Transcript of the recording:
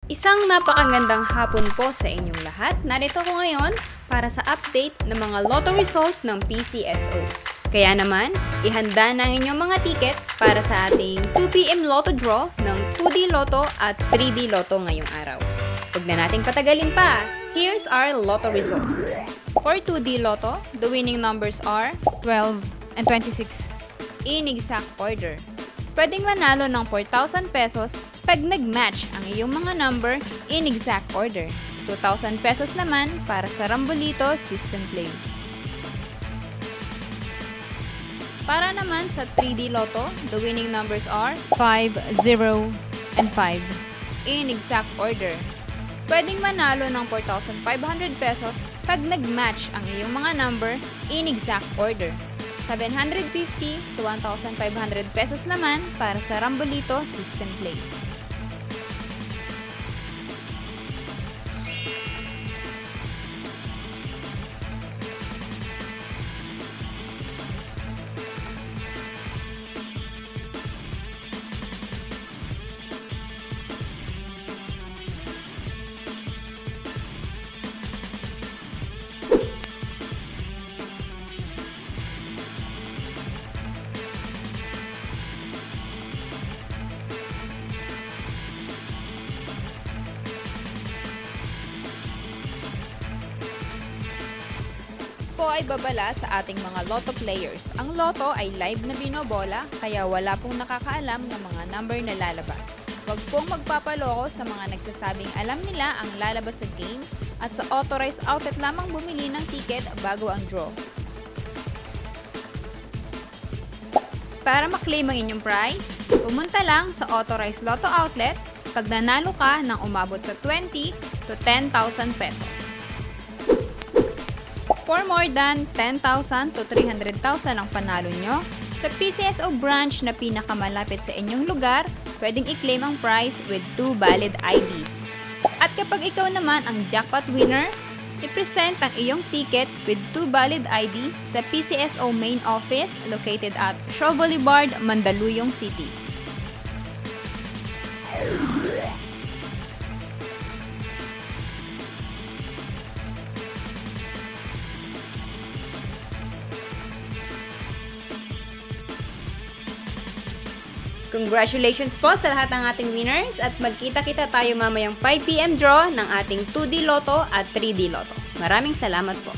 Isang napakagandang hapon po sa inyong lahat. Narito ko ngayon para sa update ng mga lotto result ng PCSO. Kaya naman, ihanda na ang inyong mga ticket para sa ating 2pm lotto draw ng 2D Lotto at 3D Lotto ngayong araw. Huwag na nating patagalin pa. Here's our lotto result. For 2D Lotto, the winning numbers are 12 and 26 in exact order. Pwedeng manalo ng 4,000 pesos pag nag-match ang iyong mga number in exact order. 2,000 pesos naman para sa Rambolito System Play. Para naman sa 3D Lotto, the winning numbers are 5, 0, and 5 in exact order. Pwedeng manalo ng 4,500 pesos pag nag-match ang iyong mga number in exact order. 750 to 1,500 pesos naman para sa Rambolito System Play. Po ay babala sa ating mga lotto players. Ang lotto ay live na binobola, kaya wala pong nakakaalam ng mga number na lalabas. Huwag pong magpapaloko sa mga nagsasabing alam nila ang lalabas sa game at sa authorized outlet lamang bumili ng ticket bago ang draw. Para maklaim ang inyong prize, pumunta lang sa authorized lotto outlet pag nanalo ka ng umabot sa 20 to 10,000 pesos. For more than 10,000 to 300,000 ang panalo nyo, sa PCSO branch na pinakamalapit sa inyong lugar, pwedeng i-claim ang prize with 2 valid IDs. At kapag ikaw naman ang jackpot winner, i-present ang iyong ticket with 2 valid ID sa PCSO main office located at Shaw Boulevard, Mandaluyong City. Congratulations po sa lahat ng ating winners at magkita-kita tayo mamayang 5pm draw ng ating 2D Lotto at 3D Lotto. Maraming salamat po.